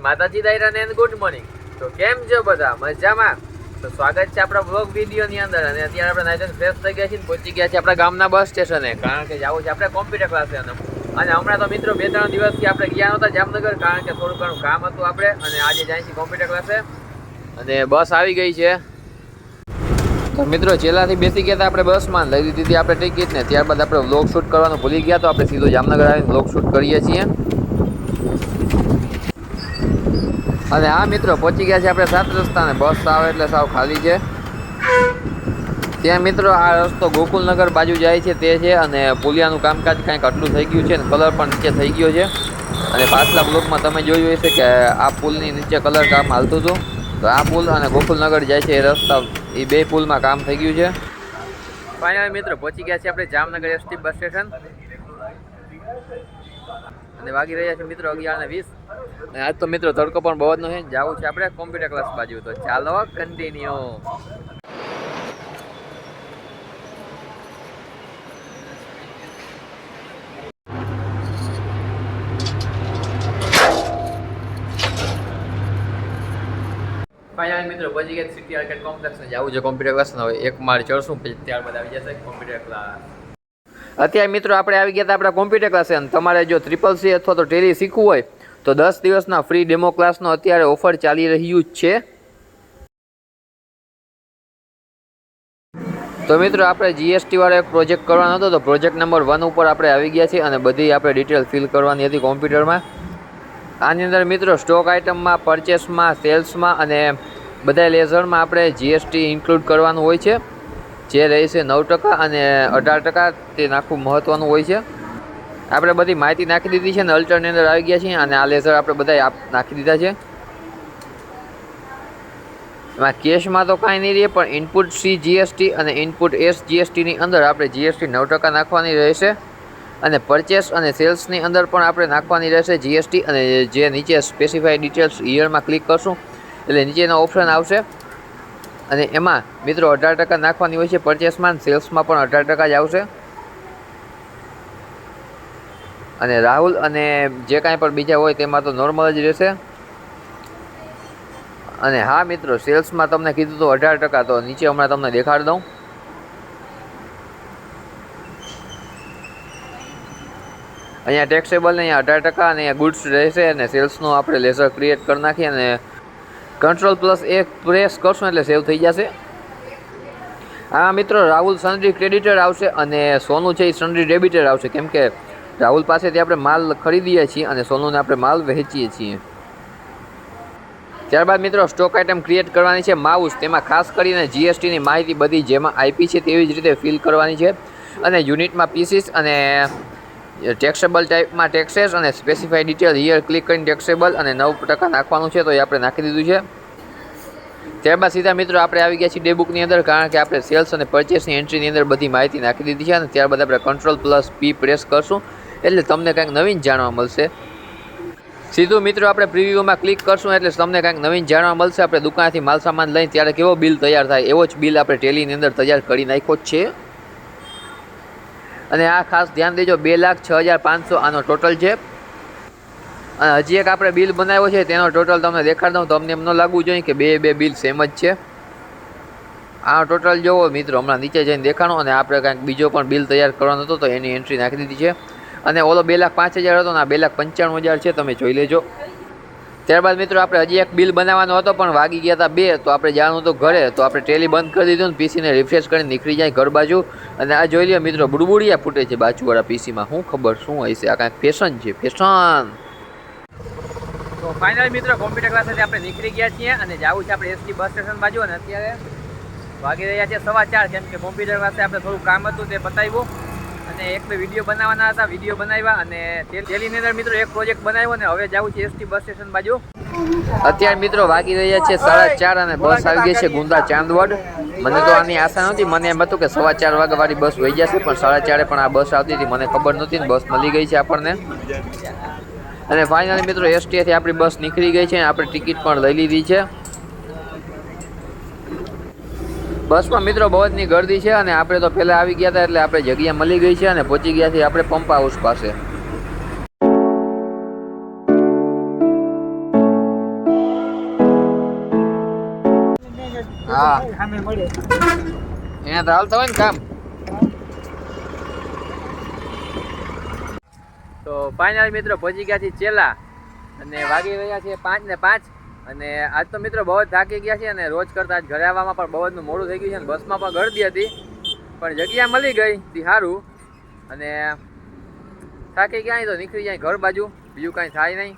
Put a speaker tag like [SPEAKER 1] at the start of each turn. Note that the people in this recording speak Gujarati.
[SPEAKER 1] માતાજી દાયરાને એન્ડ ગુડ મોર્નિંગ. તો કેમ છો બધા? મજામાં? તો સ્વાગત છે આપણા વ્લોગ વિડીયોની અંદર. અને અત્યારે આપણે નાઈટ ફ્રેશ થઈ ગયા છીએ, પહોંચી ગયા છીએ આપણા ગામના બસ સ્ટેશને, કારણ કે જવું છે આપણે કોમ્પ્યુટર ક્લાસે. અને હમણાં તો મિત્રો 2-3 દિવસથી આપણે ગયા નહોતા જામનગર, કારણ કે થોડું ઘણું કામ હતું આપણે. અને આજે જાય છે કોમ્પ્યુટર ક્લાસે અને બસ આવી ગઈ છે. તો મિત્રો છેલ્લાથી બેસી ગયા હતા આપણે બસમાં, લઈ લીધી હતી આપણે ટિકિટ ને. ત્યારબાદ આપણે વ્લોગ શૂટ કરવાનું ભૂલી ગયા, તો આપણે સીધો જામનગર આવીને વ્લોગ શૂટ કરીએ છીએ. અને હા મિત્રો, પહોંચી ગયા છે આપણે 7 રસ્તાને. બસ આવે એટલે સાવ ખાલી છે ત્યાં મિત્રો. આ રસ્તો ગોકુલનગર બાજુ જાય છે તે છે. અને પુલિયાનું કામકાજ કાંઈક આટલું થઈ ગયું છે, અને કલર પણ નીચે થઈ ગયો છે. અને પાછલા બ્લોકમાં તમે જોયું હશે કે આ પુલની નીચે કલર કામ હાલતું હતું. તો આ પુલ અને ગોકુલનગર જાય છે એ રસ્તા, એ બે પુલમાં કામ થઈ ગયું છે. ફાઇનલ મિત્રો પહોંચી ગયા છે આપણે જામનગર એસટી બસ સ્ટેશન. અને વાગી રહ્યા છે મિત્રો 11:20. અને આજ તો મિત્રો તડકો પણ બહુ જ નો છે. જવું છે આપણે કોમ્પ્યુટર ક્લાસ બાજુ. તો ચાલો કન્ટિન્યુ. ફાઇનલ મિત્રો પહોંચી ગયા સિટી આર્કેડ કોમ્પ્લેક્સને. જવું છે કોમ્પ્યુટર ક્લાસ. હવે એક માળ ચડશું, પછી ત્યારબાદ આવી જશે કોમ્પ્યુટર ક્લાસ. અત્યારે મિત્રો આપણે આવી ગયા હતા આપણા કોમ્પ્યુટર ક્લાસે. અને તમારે જો CCC અથવા તો ટેલી શીખવું હોય તો 10 દિવસના ફ્રી ડેમો ક્લાસનો અત્યારે ઓફર ચાલી રહ્યું છે. તો મિત્રો આપણે GST વાળો એક પ્રોજેક્ટ કરવાનો હતો, તો પ્રોજેક્ટ નંબર 1 ઉપર આપણે આવી ગયા છીએ. અને બધી આપણે ડિટેલ ફિલ કરવાની હતી કોમ્પ્યુટરમાં. આની અંદર મિત્રો સ્ટોક આઇટમમાં, પરચેસમાં, સેલ્સમાં અને બધા લેઝરમાં આપણે GST ઇન્ક્લુડ કરવાનું હોય છે, જે રહેશે 9% અને 18%. તે નાખવું મહત્ત્વનું હોય છે. આપણે બધી માહિતી નાખી દીધી છે ને અલ્ટરની અંદર આવી ગયા છીએ. અને આ લેઝર આપણે બધા નાખી દીધા છે. એમાં કેશમાં તો કાંઈ નહીં રહે, પણ ઇનપુટ CGST અને ઇનપુટ SGSTની અંદર આપણે GST 9% નાખવાની રહેશે. અને પરચેસ અને સેલ્સની અંદર પણ આપણે નાખવાની રહેશે GST. અને જે નીચે સ્પેસિફાઈડ ડિટેલ્સ હિયરમાં ક્લિક કરશું એટલે નીચેનો ઓપ્શન આવશે. અને એમાં મિત્રો 18% નાખવાની હોય છે પરચેસમાં, સેલ્સમાં પણ 18% જ આવશે. અને રાહુલ અને જે કાંઈ પણ બીજા હોય તેમાં તો નોર્મલ જ રહેશે. અને હા મિત્રો, સેલ્સમાં તમને કીધું તો 18%, તો નીચે હમણાં તમને દેખાડી દઉં. અહીંયા ટેક્સેબલ ને અહીંયા 18% અને અહીંયા ગુડ્સ રહેશે. અને સેલ્સનો આપણે લેઝર ક્રિએટ કરી નાખીએ અને Ctrl+1 પ્રેસ કરશું એટલે સેવ થઈ જશે. હા મિત્રો, રાહુલ સન્ડ્રી ક્રેડિટર આવશે અને સોનું છે એ સન્ડ્રી ડેબિટર આવશે, કેમ કે રાહુલ પાસેથી આપણે માલ ખરીદીએ છીએ અને સોનુને આપણે માલ વહેંચીએ છીએ. ત્યારબાદ મિત્રો સ્ટોક આઇટમ ક્રિએટ કરવાની છે માઉસ. તેમાં ખાસ કરીને GSTની માહિતી બધી જેમાં IP છે તેવી જ રીતે ફિલ કરવાની છે. અને યુનિટમાં પીસીસ અને ટેક્સેબલ ટાઈપમાં ટેક્સેસ અને સ્પેસિફાઈડ ડિટેલ હિયર ક્લિક કરીને ટેક્સેબલ અને 9% નાખવાનું છે, તો એ આપણે નાખી દીધું છે. ત્યારબાદ સીધા મિત્રો આપણે આવી ગયા છીએ ડે બુકની અંદર, કારણ કે આપણે સેલ્સ અને પરચેસની એન્ટ્રીની અંદર બધી માહિતી નાખી દીધી છે. અને ત્યારબાદ આપણે Ctrl+P પ્રેસ કરશું એટલે તમને કંઈક નવીન જાણવા મળશે. સીધું મિત્રો આપણે પ્રિવ્યુમાં ક્લિક કરશું એટલે તમને કંઈક નવીન જાણવા મળશે. આપણે દુકાનથી માલ સામાન લઈને ત્યારે કેવો બિલ તૈયાર થાય એવો જ બિલ આપણે ટેલીની અંદર તૈયાર કરી નાખ્યો જ છે. અને આ ખાસ ધ્યાન દેજો, 2,06,500 આનો ટોટલ છે. અને હજી એક આપણે બિલ બનાવ્યો છે તેનો ટોટલ તમને દેખાડ દઉં, તમને એમ ન લાગવું જોઈએ કે બે બિલ સેમ જ છે. આનો ટોટલ જોવો મિત્રો, હમણાં નીચે જઈને દેખાડો. અને આપણે કાંઈક બીજો પણ બિલ તૈયાર કરવાનો હતો તો એની એન્ટ્રી નાખી દીધી છે. અને ઓલો 2,05,000 હતો ને આ 2,95,000 છે, તમે જોઈ લેજો. ત્યારબાદ મિત્રો આપણે હજી એક બિલ બનાવવાનો હતો પણ વાગી ગયા હતા 2, તો આપણે જવાનું હતું ઘરે. તો આપણે ટેલી બંધ કરી દીધું ને પીસીને રિફ્રેશ કરીને નીકળી જાય ઘર બાજુ. અને આ જોઈ લ્યો મિત્રો, બુડબુડિયા ફૂટે છે બાજુવાળા પીસીમાં. શું ખબર શું હશે, આ કાંઈક ફેશન છે, ફેશન. તો ફાઇનલ મિત્રો કોમ્પ્યુટર ક્લાસેથી આપણે નીકળી ગયા છીએ અને જવું છે આપણે એસટી બસ સ્ટેશન બાજુ. અને અત્યારે વાગી રહ્યા છે 4:15, કેમ કે કોમ્પ્યુટર ક્લાસે આપણે થોડું કામ હતું તે પતાવ્યું. અને 1-2 વિડીયો બનાવવાના હતા, વિડીયો બનાવ્યા. અને ટેલીની અંદર મિત્રો એક પ્રોજેક્ટ બનાવ્યો. અને હવે જવું છે એસટી બસ સ્ટેશન બાજુ. અત્યારે મિત્રો વાગી રહ્યા છે 4:30 અને બસ આવી ગઈ છે ગુંદા ચાંદવડ. મને તો આની આશા નહોતી, મને એમ હતું કે 4:15 વાગ્યાવાળી બસ વહી જશે, પણ 4:30 પણ આ બસ આવતી હતી, મને ખબર નહોતી ને બસ મળી ગઈ છે આપણને. અને ફાઇનલી મિત્રો એસટીથી આપણી બસ નીકળી ગઈ છે અને આપણે ટિકિટ પણ લઈ લીધી છે. બસમાં મિત્રો બહુ જની ગર્દી છે. અને આપણે તો પહેલાં આવી ગયા હતા એટલે આપણે જગ્યા મળી ગઈ છે અને પહોંચી ગયા છીએ આપણે પંપ હાઉસ પાસે. હા.
[SPEAKER 2] સામે મળે.
[SPEAKER 1] અહીંયા તો હાલતા હોય ને કામ. તો ફાઇનલ મિત્રો પહોંચી ગયા છે ચેલા અને વાગી રહ્યા છે 5 ને 5 અને આજ તો મિત્રો બહુ જ થાકી ગયા છે અને રોજ કરતા આજ ઘરે આવવામાં પણ બહુ જ મોડું થઈ ગયું છે અને બસમાં પણ ગળદી હતી પણ જગ્યા મળી ગઈ તે સારું અને થાકી ગયા તો નીકળી જાય ઘર બાજુ બીજું કાંઈ થાય નહીં.